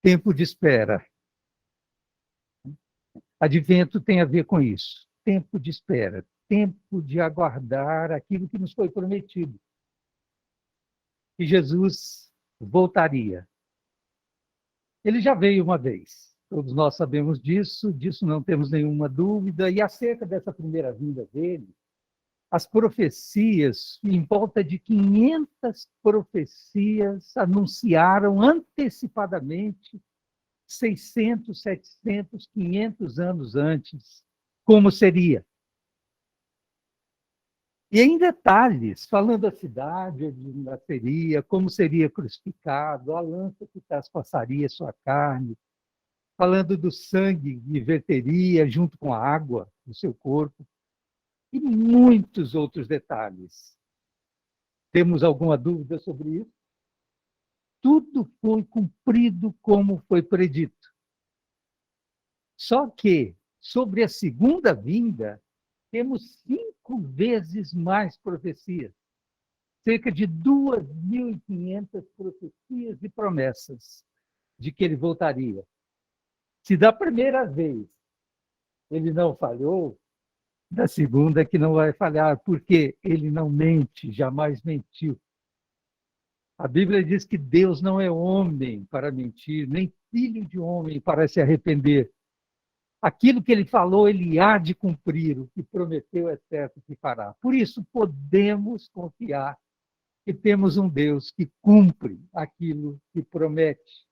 Tempo de espera. Advento tem a ver com isso. Tempo de espera. Tempo de aguardar aquilo que nos foi prometido. Que Jesus voltaria. Ele já veio uma vez. Todos nós sabemos disso não temos nenhuma dúvida. E acerca dessa primeira vinda dele, as profecias, em volta de 500 profecias, anunciaram antecipadamente 600, 700, 500 anos antes como seria. E em detalhes, falando da cidade onde nasceria, como seria crucificado, a lança que traspassaria sua carne, falando do sangue que verteria junto com a água do seu corpo, e muitos outros detalhes. Temos alguma dúvida sobre isso? Tudo foi cumprido como foi predito. Só que, sobre a segunda vinda, temos 5 vezes mais profecias. Cerca de 2.500 profecias e promessas de que ele voltaria. Se da primeira vez ele não falhou, da segunda que não vai falhar, porque ele não mente, jamais mentiu. A Bíblia diz que Deus não é homem para mentir, nem filho de homem para se arrepender. Aquilo que ele falou, ele há de cumprir, o que prometeu é certo que fará. Por isso, podemos confiar que temos um Deus que cumpre aquilo que promete.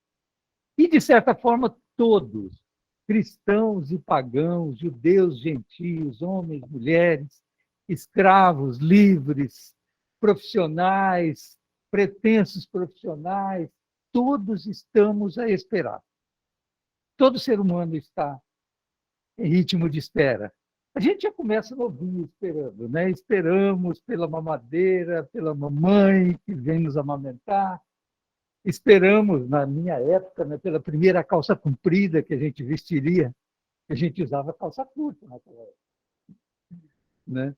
E, de certa forma, todos, cristãos e pagãos, judeus, gentios, homens, mulheres, escravos, livres, profissionais, pretensos profissionais, todos estamos a esperar. Todo ser humano está em ritmo de espera. A gente já começa novinho esperando, né? Esperamos pela mamadeira, pela mamãe que vem nos amamentar. Esperamos, na minha época, né, pela primeira calça comprida que a gente vestiria. A gente usava calça curta naquela época, né?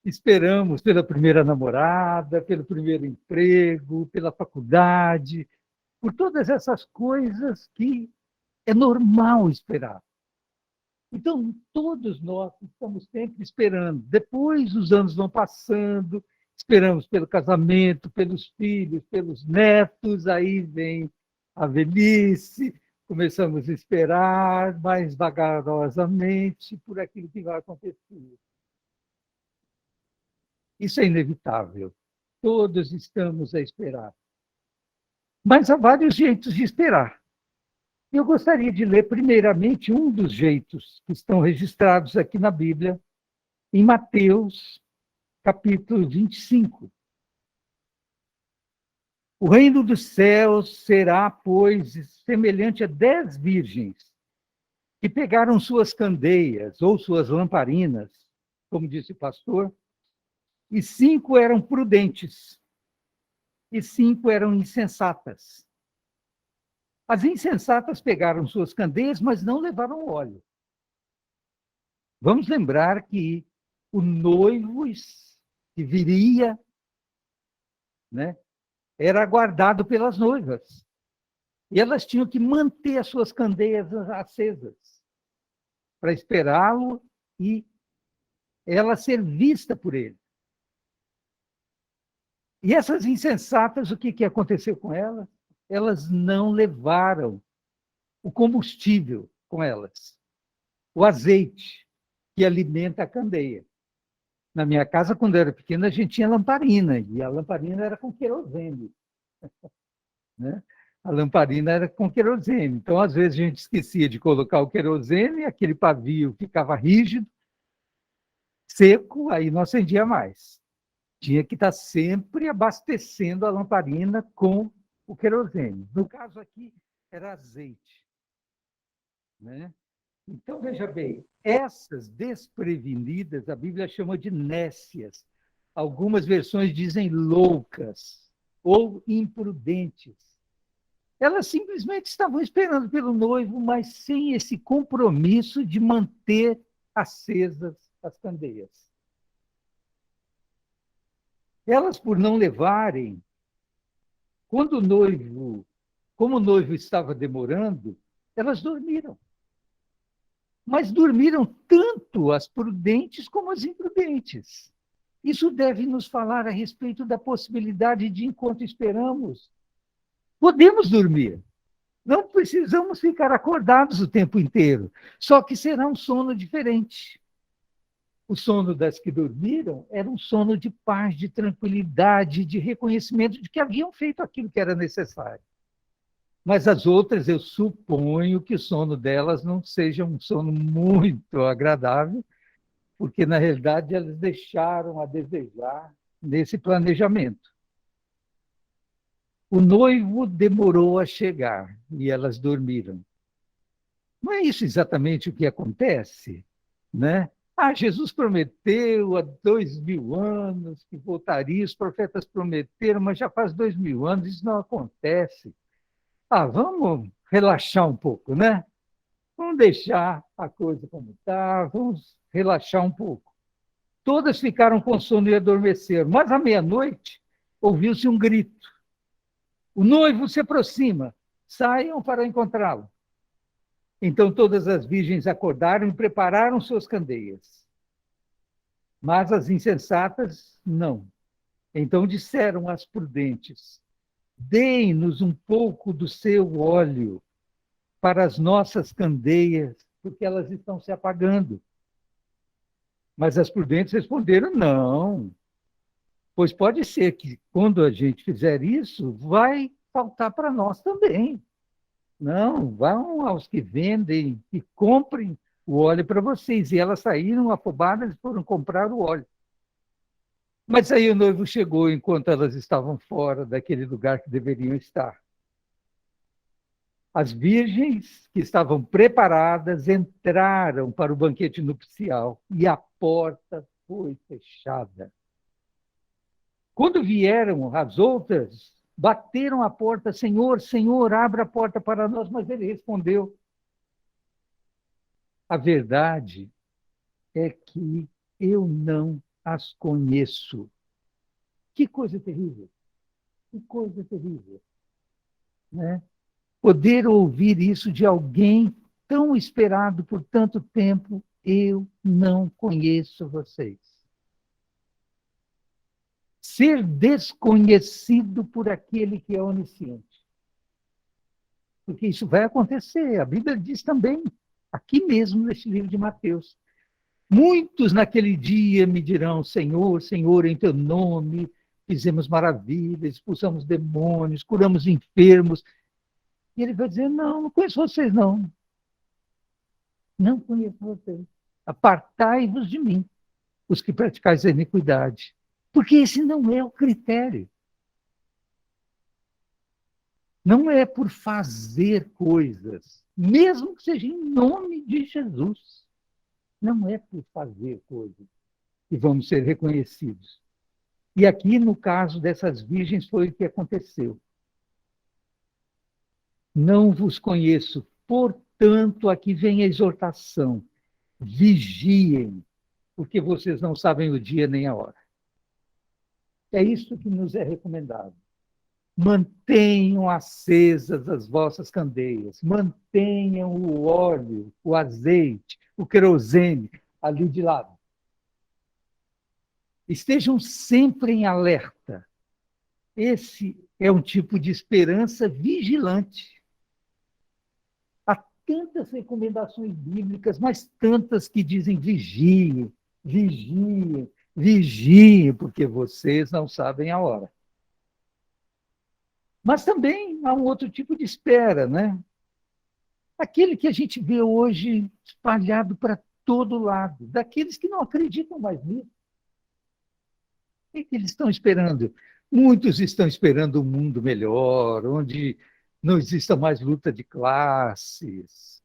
Esperamos pela primeira namorada, pelo primeiro emprego, pela faculdade, por todas essas coisas que é normal esperar. Então, todos nós estamos sempre esperando. Depois os anos vão passando, esperamos pelo casamento, pelos filhos, pelos netos, aí vem a velhice, começamos a esperar mais vagarosamente por aquilo que vai acontecer. Isso é inevitável. Todos estamos a esperar. Mas há vários jeitos de esperar. Eu gostaria de ler, primeiramente, um dos jeitos que estão registrados aqui na Bíblia, em Mateus, capítulo 25. O reino dos céus será, pois, semelhante a 10 virgens que pegaram suas candeias ou suas lamparinas, como disse o pastor, e 5 eram prudentes e 5 eram insensatas. As insensatas pegaram suas candeias, mas não levaram óleo. Vamos lembrar que o noivo que viria, né, era aguardado pelas noivas. E elas tinham que manter as suas candeias acesas para esperá-lo e ela ser vista por ele. E essas insensatas, o que aconteceu com elas? Elas não levaram o combustível com elas, o azeite que alimenta a candeia. Na minha casa, quando eu era pequena, a gente tinha lamparina, e a lamparina era com querosene, né? A lamparina era com querosene. Então, às vezes, a gente esquecia de colocar o querosene, aquele pavio ficava rígido, seco, aí não acendia mais. Tinha que estar sempre abastecendo a lamparina com o querosene. No caso aqui, era azeite, né? Então, veja bem, essas desprevenidas, a Bíblia chama de nécias. Algumas versões dizem loucas ou imprudentes. Elas simplesmente estavam esperando pelo noivo, mas sem esse compromisso de manter acesas as candeias. Elas, por não levarem, quando o noivo como o noivo estava demorando, elas dormiram. Mas dormiram tanto as prudentes como as imprudentes. Isso deve nos falar a respeito da possibilidade de, enquanto esperamos, podemos dormir. Não precisamos ficar acordados o tempo inteiro, só que será um sono diferente. O sono das que dormiram era um sono de paz, de tranquilidade, de reconhecimento de que haviam feito aquilo que era necessário. Mas as outras, eu suponho que o sono delas não seja um sono muito agradável, porque, na realidade, elas deixaram a desejar nesse planejamento. O noivo demorou a chegar e elas dormiram. Não é isso exatamente o que acontece, né? Jesus prometeu há 2000 anos que voltaria, os profetas prometeram, mas já faz 2000 anos, isso não acontece. Vamos relaxar um pouco, né? Vamos deixar a coisa como está, vamos relaxar um pouco. Todas ficaram com sono e adormeceram, mas à meia-noite ouviu-se um grito. O noivo se aproxima, saiam para encontrá-lo. Então todas as virgens acordaram e prepararam suas candeias. Mas as insensatas, não. Então disseram às prudentes: deem-nos um pouco do seu óleo para as nossas candeias, porque elas estão se apagando. Mas as prudentes responderam: não, pois pode ser que quando a gente fizer isso, vai faltar para nós também. Não, vão aos que vendem e comprem o óleo para vocês. E elas saíram afobadas e foram comprar o óleo. Mas aí o noivo chegou enquanto elas estavam fora daquele lugar que deveriam estar. As virgens que estavam preparadas entraram para o banquete nupcial e a porta foi fechada. Quando vieram as outras, bateram a porta: Senhor, Senhor, abra a porta para nós. Mas ele respondeu: a verdade é que eu não as conheço. Que coisa terrível! Que coisa terrível! Né? Poder ouvir isso de alguém tão esperado por tanto tempo: eu não conheço vocês. Ser desconhecido por aquele que é onisciente. Porque isso vai acontecer. A Bíblia diz também, aqui mesmo neste livro de Mateus: muitos naquele dia me dirão: Senhor, Senhor, em teu nome fizemos maravilhas, expulsamos demônios, curamos enfermos. E ele vai dizer: não, não conheço vocês, não. Não conheço vocês. Apartai-vos de mim, os que praticais a iniquidade. Porque esse não é o critério. Não é por fazer coisas, mesmo que seja em nome de Jesus. Não é por fazer coisas que vamos ser reconhecidos. E aqui, no caso dessas virgens, foi o que aconteceu. Não vos conheço, portanto, aqui vem a exortação: vigiem, porque vocês não sabem o dia nem a hora. É isso que nos é recomendado. Mantenham acesas as vossas candeias, mantenham o óleo, o azeite, o querosene ali de lado. Estejam sempre em alerta. Esse é um tipo de esperança vigilante. Há tantas recomendações bíblicas, mas tantas que dizem: vigiem, vigiem, vigiem, porque vocês não sabem a hora. Mas também há um outro tipo de espera, né? Aquele que a gente vê hoje espalhado para todo lado, daqueles que não acreditam mais nisso. O que eles estão esperando? Muitos estão esperando um mundo melhor, onde não exista mais luta de classes,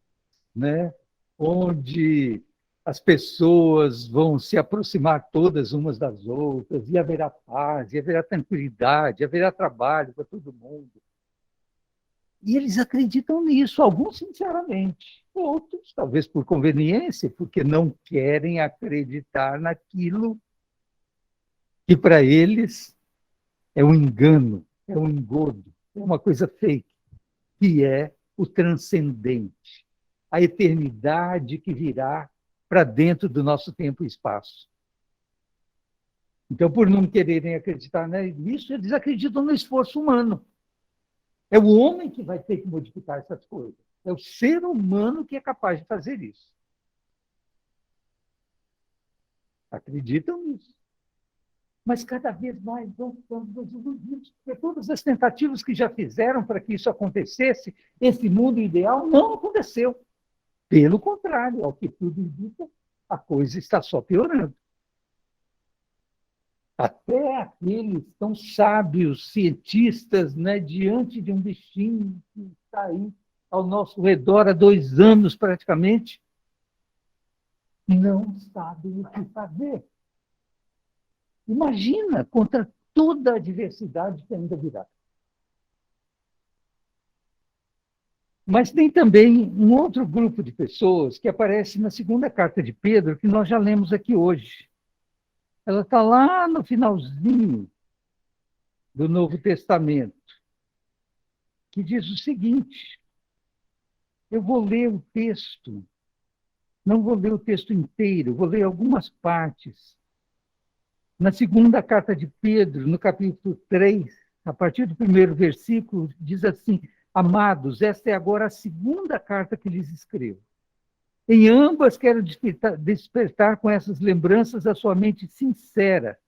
né? Onde as pessoas vão se aproximar todas umas das outras, e haverá paz, e haverá tranquilidade, e haverá trabalho para todo mundo. E eles acreditam nisso, alguns sinceramente, outros talvez por conveniência, porque não querem acreditar naquilo que para eles é um engano, é um engodo, é uma coisa fake. que é o transcendente, a eternidade que virá para dentro do nosso tempo e espaço. Então, por não quererem acreditar nisso, eles acreditam no esforço humano. É o homem que vai ter que modificar essas coisas. É o ser humano que é capaz de fazer isso. Acreditam nisso. Mas cada vez mais vão ficando desiludidos, porque todas as tentativas que já fizeram para que isso acontecesse, esse mundo ideal não aconteceu. Pelo contrário, ao que tudo indica, a coisa está só piorando. Até aqueles tão sábios cientistas, diante de um bichinho que está aí ao nosso redor há 2 anos praticamente, não sabem o que fazer. Imagina, contra toda a diversidade que ainda virá. Mas tem também um outro grupo de pessoas que aparece na segunda carta de Pedro, que nós já lemos aqui hoje. Ela está lá no finalzinho do Novo Testamento, que diz o seguinte, eu vou ler o texto, não vou ler o texto inteiro, vou ler algumas partes. Na segunda carta de Pedro, no capítulo 3, a partir do primeiro versículo, diz assim, amados, esta é agora a segunda carta que lhes escrevo. Em ambas quero despertar com essas lembranças a sua mente sincera,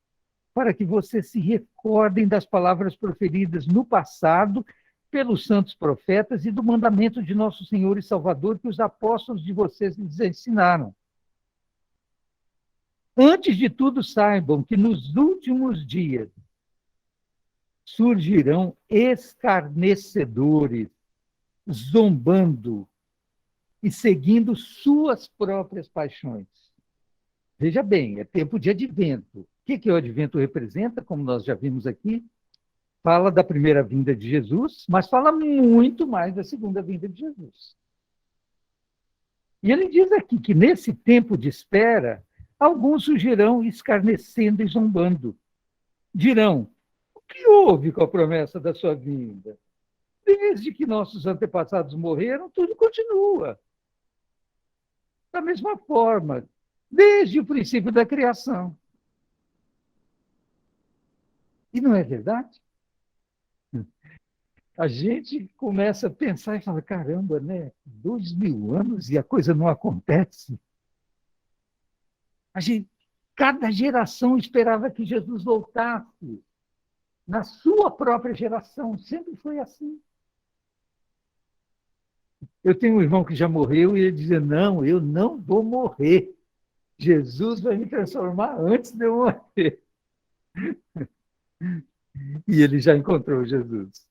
para que vocês se recordem das palavras proferidas no passado pelos santos profetas e do mandamento de nosso Senhor e Salvador que os apóstolos de vocês lhes ensinaram. Antes de tudo, saibam que nos últimos dias surgirão escarnecedores, zombando e seguindo suas próprias paixões. Veja bem, é tempo de advento. O que o advento representa, como nós já vimos aqui? Fala da primeira vinda de Jesus, mas fala muito mais da segunda vinda de Jesus. E ele diz aqui que nesse tempo de espera, alguns surgirão escarnecendo e zombando. Dirão, o que houve com a promessa da sua vinda? Desde que nossos antepassados morreram, tudo continua. Da mesma forma, desde o princípio da criação. E não é verdade? A gente começa a pensar e fala, caramba, 2000 anos e a coisa não acontece. Cada geração esperava que Jesus voltasse. Na sua própria geração, sempre foi assim. Eu tenho um irmão que já morreu e ele dizia, não, eu não vou morrer. Jesus vai me transformar antes de eu morrer. E ele já encontrou Jesus.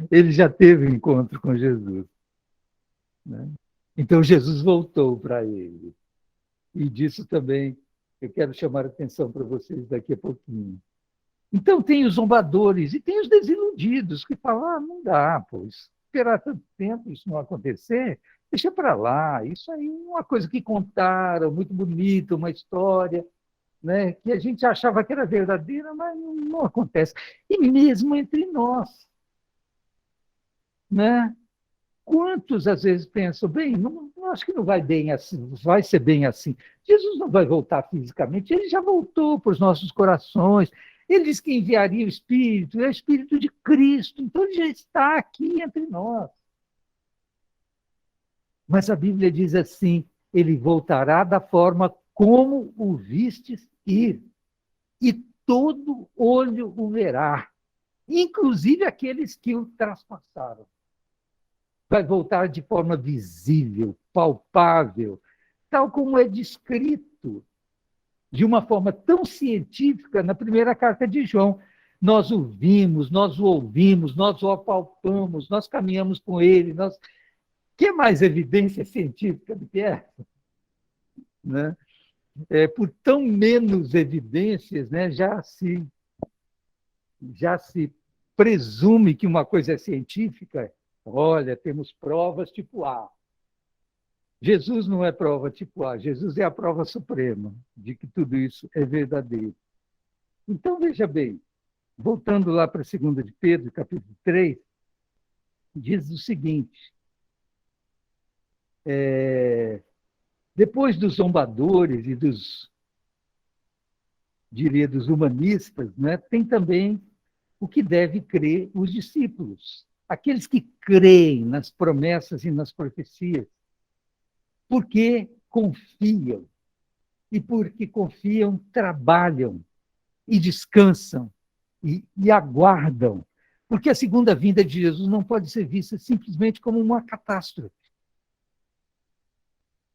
Ele já teve um encontro com Jesus. Então, Jesus voltou para ele. E disso também eu quero chamar a atenção para vocês daqui a pouquinho. Então, tem os zombadores e tem os desiludidos que falam, não dá, pô, esperar tanto tempo isso não acontecer, deixa para lá. Isso aí é uma coisa que contaram, muito bonita, uma história, que a gente achava que era verdadeira, mas não acontece. E mesmo entre nós. Quantos às vezes pensam, bem, não, acho que não vai bem assim, vai ser bem assim. Jesus não vai voltar fisicamente, ele já voltou para os nossos corações. Ele disse que enviaria o Espírito, é o Espírito de Cristo, então ele já está aqui entre nós. Mas a Bíblia diz assim, ele voltará da forma como o vistes ir, e todo olho o verá, inclusive aqueles que o traspassaram. Vai voltar de forma visível, palpável, tal como é descrito de uma forma tão científica na primeira carta de João. Nós o vimos, nós o ouvimos, nós o apalpamos, nós caminhamos com ele. Que mais evidência científica do que essa? Por tão menos evidências, já se presume que uma coisa é científica. Olha, temos provas tipo A. Jesus não é prova tipo A, Jesus é a prova suprema de que tudo isso é verdadeiro. Então, veja bem, voltando lá para a 2 de Pedro, capítulo 3, diz o seguinte: depois dos zombadores e diria, dos humanistas, né, tem também o que deve crer os discípulos, aqueles que creem nas promessas e nas profecias, porque confiam, e porque confiam, trabalham e descansam e aguardam, porque a segunda vinda de Jesus não pode ser vista simplesmente como uma catástrofe.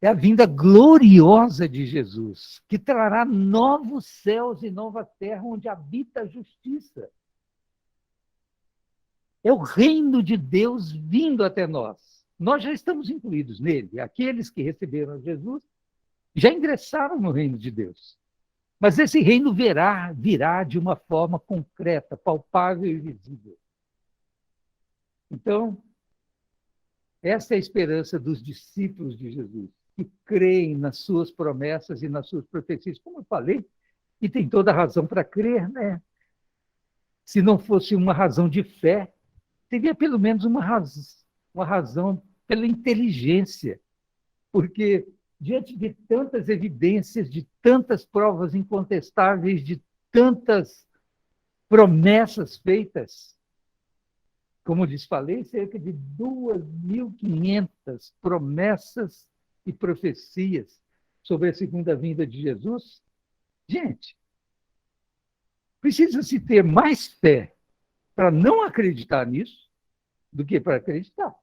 É a vinda gloriosa de Jesus, que trará novos céus e nova terra onde habita a justiça. É o reino de Deus vindo até nós. Nós já estamos incluídos nele. Aqueles que receberam Jesus já ingressaram no reino de Deus. Mas esse reino virá de uma forma concreta, palpável e visível. Então, essa é a esperança dos discípulos de Jesus, que creem nas suas promessas e nas suas profecias. Como eu falei, e tem toda a razão para crer, né? Se não fosse uma razão de fé, teria pelo menos uma razão pela inteligência, porque diante de tantas evidências, de tantas provas incontestáveis, de tantas promessas feitas, como lhes falei, cerca de 2.500 promessas e profecias sobre a segunda vinda de Jesus. Gente, precisa-se ter mais fé para não acreditar nisso do que para acreditar,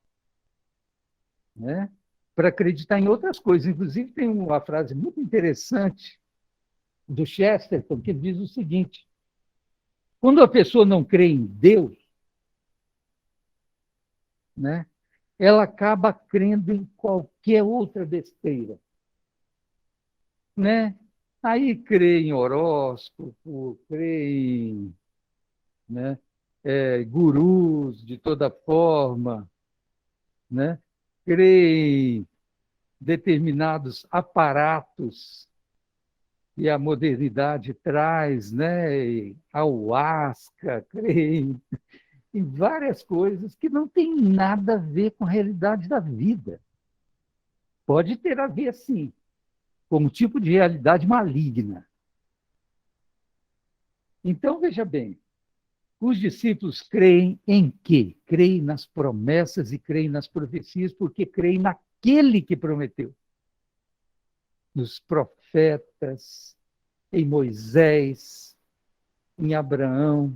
né? Para acreditar em outras coisas. Inclusive, tem uma frase muito interessante do Chesterton, que diz o seguinte: quando a pessoa não crê em Deus, né, ela acaba crendo em qualquer outra besteira, né? Aí crê em horóscopo, crê em, né, gurus de toda forma, né? Crê em determinados aparatos que a modernidade traz, né? Ayahuasca, crê em várias coisas que não tem nada a ver com a realidade da vida. Pode ter a ver, sim, com um tipo de realidade maligna. Então, veja bem, os discípulos creem em quê? Creem nas promessas e creem nas profecias, porque creem naquele que prometeu. Nos profetas, em Moisés, em Abraão,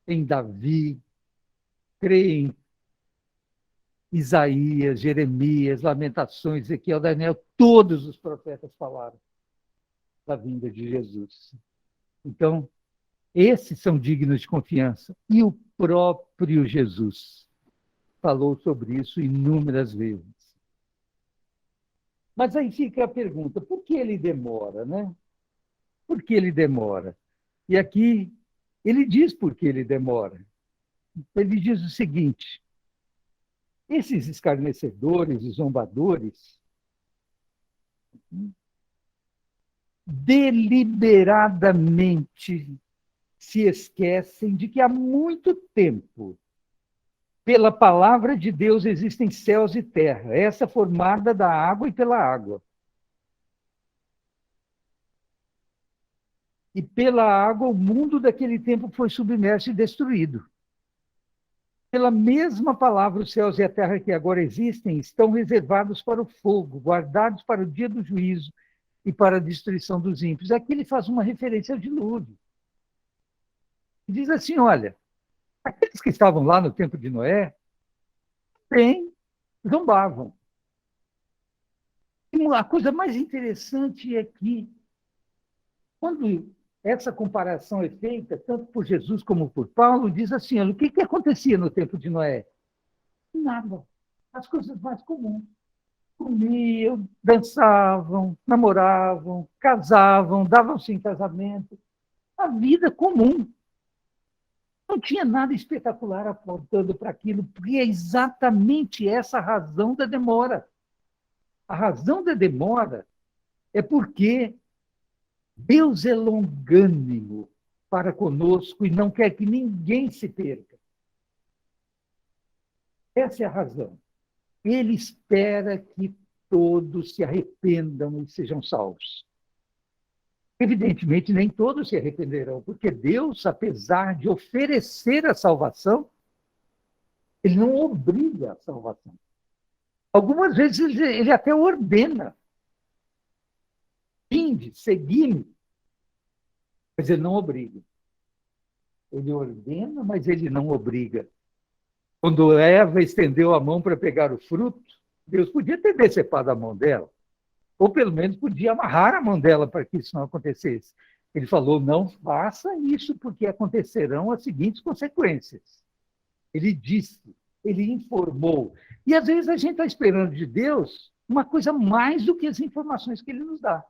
em Davi, creem em Isaías, Jeremias, Lamentações, Ezequiel, Daniel, todos os profetas falaram da vinda de Jesus. Então, esses são dignos de confiança. E o próprio Jesus falou sobre isso inúmeras vezes. Mas aí fica a pergunta, por que ele demora, né? Por que ele demora? E aqui ele diz por que ele demora. Ele diz o seguinte: esses escarnecedores e zombadores deliberadamente se esquecem de que há muito tempo, pela palavra de Deus, existem céus e terra, essa formada da água e pela água. E pela água, o mundo daquele tempo foi submerso e destruído. Pela mesma palavra, os céus e a terra que agora existem estão reservados para o fogo, guardados para o dia do juízo e para a destruição dos ímpios. Aqui ele faz uma referência ao dilúvio. Diz assim, olha, aqueles que estavam lá no tempo de Noé, bem, zombavam. E a coisa mais interessante é que, quando essa comparação é feita, tanto por Jesus como por Paulo, diz assim, olha, o que acontecia no tempo de Noé? Nada. As coisas mais comuns. Comiam, dançavam, namoravam, casavam, davam-se em casamento. A vida comum. Não tinha nada espetacular apontando para aquilo, porque é exatamente essa a razão da demora. A razão da demora é porque Deus é longânimo para conosco e não quer que ninguém se perca. Essa é a razão. Ele espera que todos se arrependam e sejam salvos. Evidentemente, nem todos se arrependerão, porque Deus, apesar de oferecer a salvação, ele não obriga a salvação. Algumas vezes ele até ordena. Vinde, segui-me. Mas ele não obriga. Ele ordena, mas ele não obriga. Quando Eva estendeu a mão para pegar o fruto, Deus podia ter decepado a mão dela. Ou pelo menos podia amarrar a mão dela para que isso não acontecesse. Ele falou, não faça isso, porque acontecerão as seguintes consequências. Ele disse, ele informou. E às vezes a gente está esperando de Deus uma coisa mais do que as informações que ele nos dá.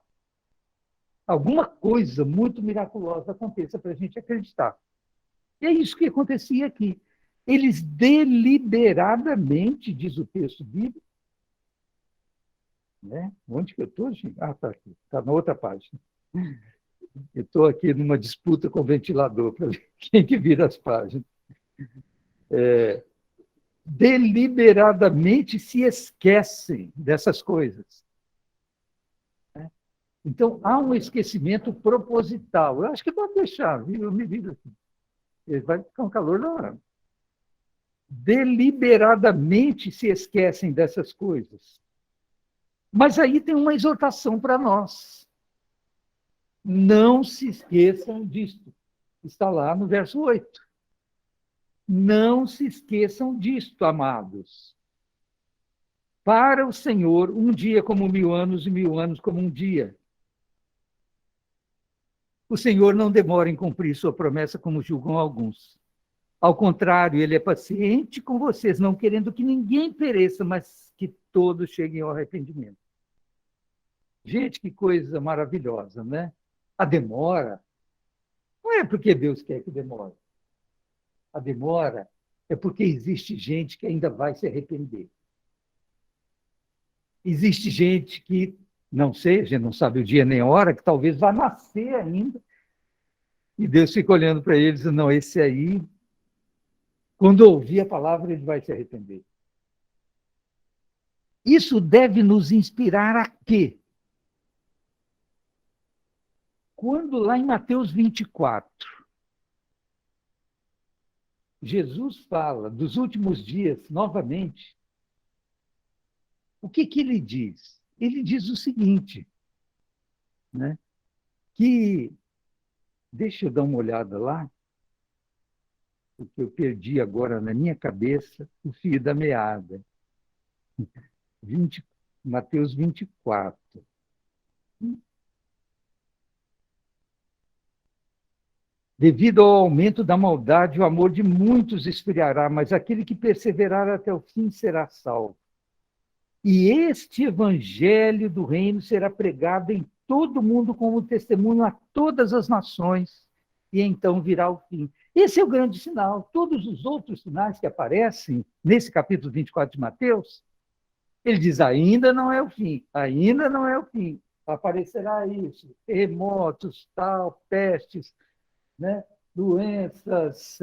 Alguma coisa muito miraculosa aconteça para a gente acreditar. E é isso que acontecia aqui. Eles deliberadamente, diz o texto bíblico, né? Onde que eu estou, gente? Ah, está aqui, está na outra página. Eu estou aqui numa disputa com o ventilador para ver quem que vira as páginas. Deliberadamente se esquecem dessas coisas. Então, há um esquecimento proposital. Eu acho que pode deixar, viu? Eu me viro aqui. Vai ficar um calor na hora. Deliberadamente se esquecem dessas coisas. Mas aí tem uma exortação para nós. Não se esqueçam disto. Está lá no verso 8. Não se esqueçam disto, amados. Para o Senhor, um dia como 1000 anos e 1000 anos como um dia. O Senhor não demora em cumprir sua promessa, como julgam alguns. Ao contrário, ele é paciente com vocês, não querendo que ninguém pereça, mas que todos cheguem ao arrependimento. Gente, que coisa maravilhosa, né? A demora não é porque Deus quer que demore. A demora é porque existe gente que ainda vai se arrepender. Existe gente que, não sei, a gente não sabe o dia nem a hora, que talvez vá nascer ainda, e Deus fica olhando para eles e diz, não, esse aí, quando ouvir a palavra, ele vai se arrepender. Isso deve nos inspirar a quê? Quando lá em Mateus 24, Jesus fala dos últimos dias, novamente, o que ele diz? Ele diz o seguinte, né? Que, deixa eu dar uma olhada lá, porque eu perdi agora na minha cabeça o fio da meada. 20, Mateus 24. Devido ao aumento da maldade, o amor de muitos esfriará, mas aquele que perseverar até o fim será salvo. E este evangelho do reino será pregado em todo o mundo como testemunho a todas as nações, e então virá o fim. Esse é o grande sinal. Todos os outros sinais que aparecem nesse capítulo 24 de Mateus, ele diz, ainda não é o fim, ainda não é o fim. Aparecerá isso, terremotos, tal, pestes, né? Doenças,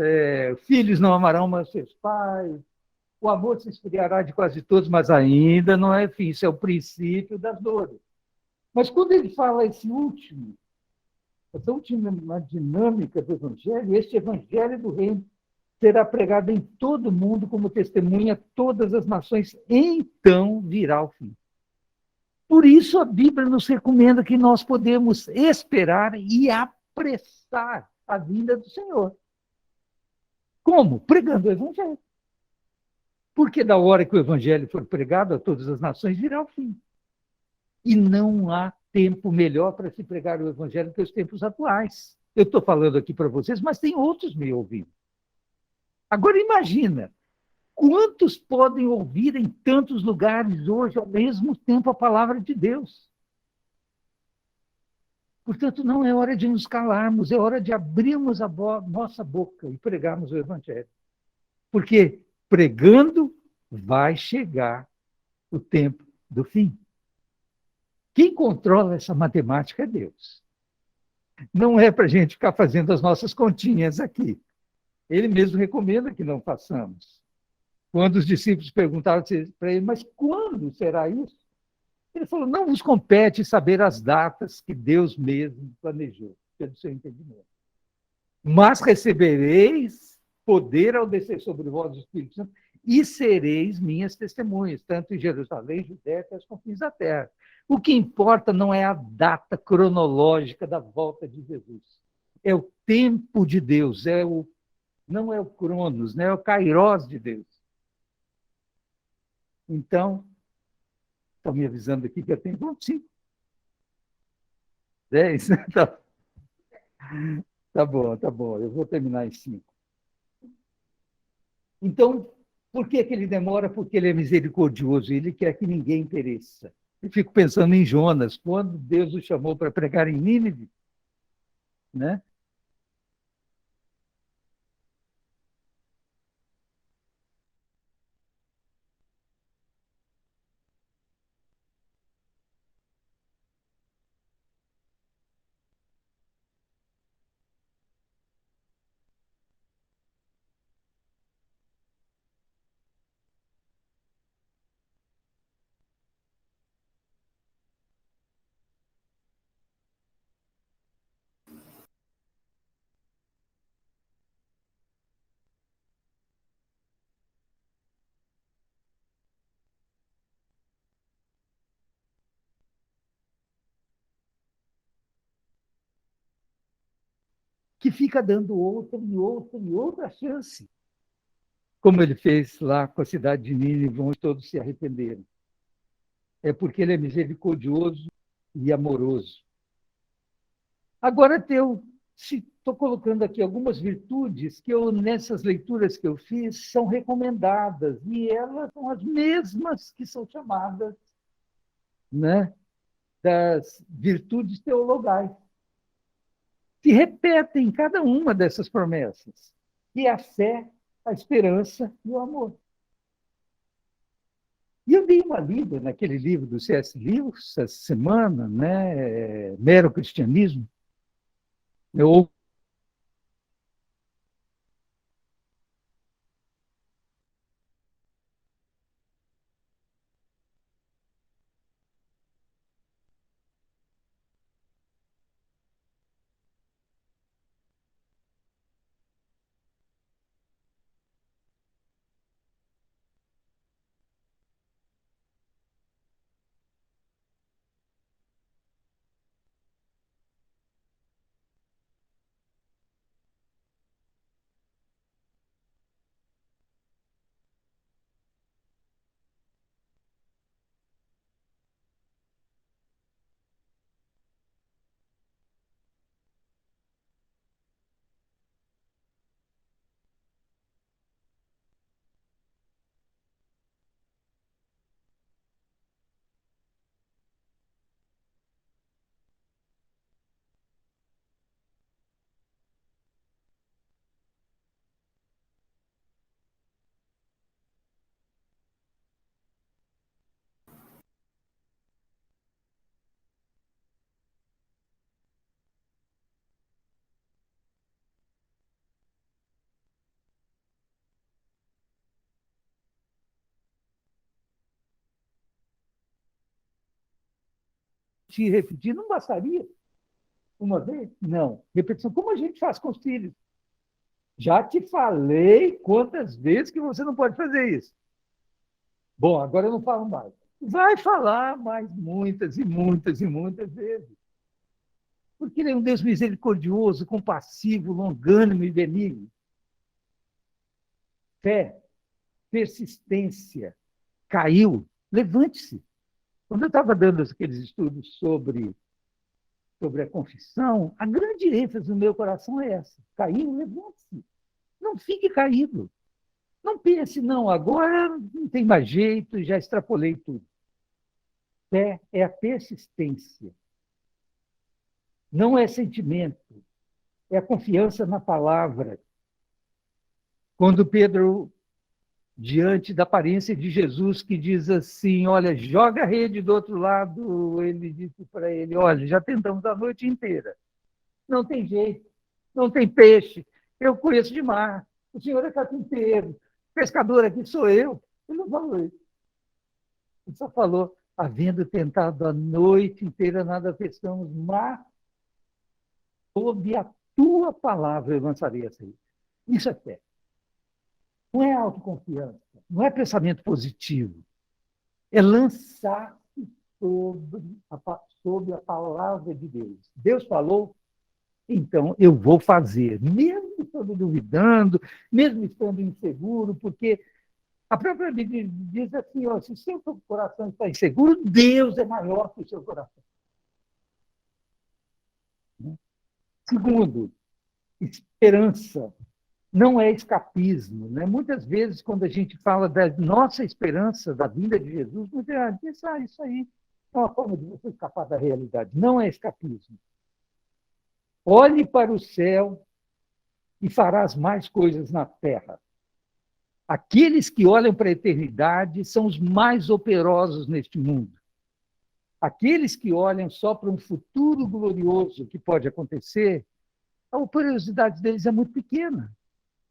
filhos não amarão mais seus pais, o amor se esfriará de quase todos, mas ainda não é fim, isso é o princípio das dores. Mas quando ele fala essa última dinâmica do evangelho, este evangelho do reino será pregado em todo o mundo como testemunha a todas as nações, então virá o fim. Por isso a Bíblia nos recomenda que nós podemos esperar e apressar a vinda do Senhor. Como? Pregando o evangelho. Porque da hora que o evangelho for pregado a todas as nações, virá o fim. E não há tempo melhor para se pregar o evangelho que os tempos atuais. Eu estou falando aqui para vocês, mas tem outros me ouvindo. Agora imagina, quantos podem ouvir em tantos lugares hoje ao mesmo tempo a palavra de Deus? Portanto, não é hora de nos calarmos, é hora de abrirmos a nossa boca e pregarmos o evangelho. Porque pregando vai chegar o tempo do fim. Quem controla essa matemática é Deus. Não é para a gente ficar fazendo as nossas continhas aqui. Ele mesmo recomenda que não façamos. Quando os discípulos perguntaram para ele, mas quando será isso? Ele falou, não vos compete saber as datas que Deus mesmo planejou, pelo seu entendimento. Mas recebereis poder ao descer sobre vós o Espírito Santo e sereis minhas testemunhas, tanto em Jerusalém, Judéia, até os confins da terra. O que importa não é a data cronológica da volta de Jesus. É o tempo de Deus, não é o Cronos, não é o Kairos de Deus. Então, estão me avisando aqui que eu tenho 5, 10. Tá bom, tá bom. Eu vou terminar em 5. Então, por que ele demora? Porque ele é misericordioso, ele quer que ninguém pereça. Eu fico pensando em Jonas, quando Deus o chamou para pregar em Nínive, né? Que fica dando outra e outra e outra chance, como ele fez lá com a cidade de Nínive, onde todos se arrependeram. É porque ele é misericordioso e amoroso. Agora, estou colocando aqui algumas virtudes que nessas leituras que eu fiz, são recomendadas, e elas são as mesmas que são chamadas, né, das virtudes teologais, que repetem cada uma dessas promessas, que é a fé, a esperança e o amor. E eu dei uma lida naquele livro do C.S. Lewis, essa semana, né, Mero Cristianismo, ou te repetir, não bastaria uma vez? Não. Repetição, como a gente faz com os filhos? Já te falei quantas vezes que você não pode fazer isso. Bom, agora eu não falo mais. Vai falar mais muitas e muitas e muitas vezes. Porque ele é um Deus misericordioso, compassivo, longânimo e benigno. Fé, persistência, caiu, levante-se. Quando eu estava dando aqueles estudos sobre a confissão, a grande ênfase no meu coração é essa. Caiu, levante-se. Não fique caído. Não pense, não, agora não tem mais jeito, já extrapolei tudo. Fé é a persistência. Não é sentimento, é a confiança na palavra. Quando Pedro, diante da aparência de Jesus, que diz assim, olha, joga a rede do outro lado, ele disse para ele, olha, já tentamos a noite inteira. Não tem jeito, não tem peixe, eu conheço de mar, o senhor é carpinteiro, pescador aqui sou eu. Ele não falou isso. Ele só falou, havendo tentado a noite inteira, nada pescamos, mas sob a tua palavra eu lançarei a saída. Isso é fé. Não é autoconfiança, não é pensamento positivo. É lançar-se sobre a palavra de Deus. Deus falou, então eu vou fazer, mesmo estando duvidando, mesmo estando inseguro, porque a própria Bíblia diz assim, ó, se o seu coração está inseguro, Deus é maior que o seu coração. Segundo, esperança não é escapismo. Né? Muitas vezes, quando a gente fala da nossa esperança, da vinda de Jesus, muita gente diz, isso aí é uma forma de você escapar da realidade. Não é escapismo. Olhe para o céu e farás mais coisas na terra. Aqueles que olham para a eternidade são os mais operosos neste mundo. Aqueles que olham só para um futuro glorioso que pode acontecer, a operosidade deles é muito pequena.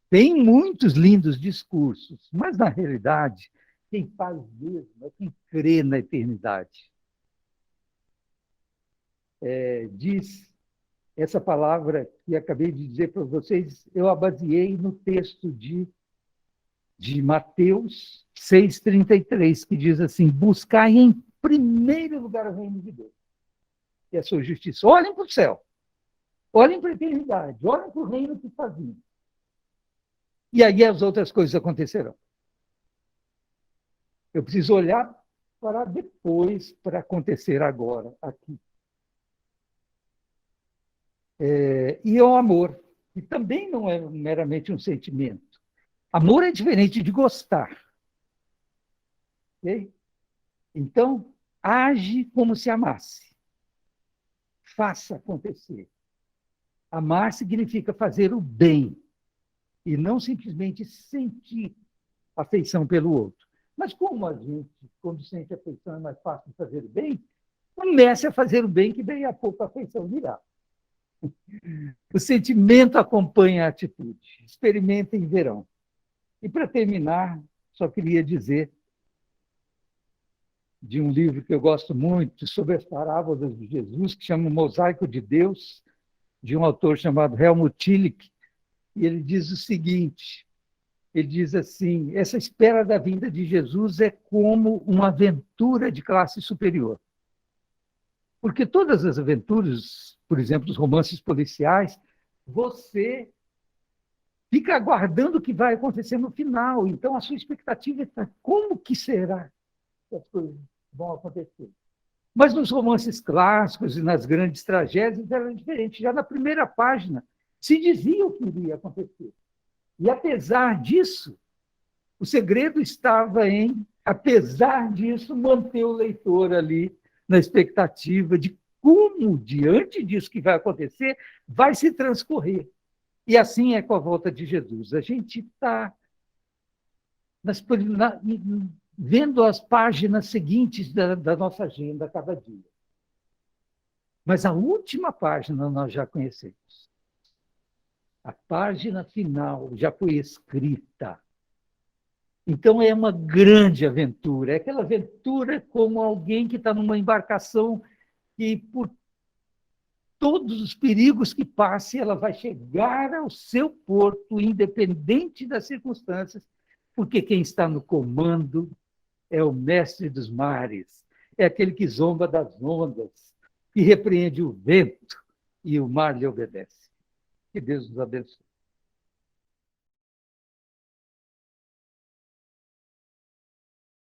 Tem muitos lindos discursos, mas, na realidade, quem faz mesmo é quem crê na eternidade. Diz essa palavra que acabei de dizer para vocês, eu a baseei no texto de Mateus 6,33, que diz assim, buscai em primeiro lugar o reino de Deus e a sua justiça. Olhem para o céu, olhem para a eternidade, olhem para o reino que está vindo. E aí as outras coisas acontecerão. Eu preciso olhar para depois, para acontecer agora, aqui. E o amor, que também não é meramente um sentimento. Amor é diferente de gostar. Okay? Então, age como se amasse. Faça acontecer. Amar significa fazer o bem e não simplesmente sentir afeição pelo outro. Mas como a gente, quando sente afeição, é mais fácil fazer o bem, comece a fazer o bem, que daí a pouco a afeição virá. O sentimento acompanha a atitude. Experimentem e verão. E para terminar, só queria dizer de um livro que eu gosto muito, sobre as parábolas de Jesus, que chama O Mosaico de Deus, de um autor chamado Helmut Tillich, e ele diz o seguinte, ele diz assim, essa espera da vinda de Jesus é como uma aventura de classe superior. Porque todas as aventuras, por exemplo, os romances policiais, você fica aguardando o que vai acontecer no final. Então, a sua expectativa é como que será que as coisas vão acontecer. Mas nos romances clássicos e nas grandes tragédias era diferente. Já na primeira página se dizia o que iria acontecer. E, apesar disso, o segredo estava em, apesar disso, manter o leitor ali na expectativa de como, diante disso que vai acontecer, vai se transcorrer. E assim é com a volta de Jesus. A gente está vendo as páginas seguintes da nossa agenda a cada dia. Mas a última página nós já conhecemos. A página final já foi escrita. Então é uma grande aventura. É aquela aventura como alguém que está numa embarcação e, por todos os perigos que passe, ela vai chegar ao seu porto, independente das circunstâncias, porque quem está no comando é o mestre dos mares, é aquele que zomba das ondas, que repreende o vento, e o mar lhe obedece. Que Deus nos abençoe.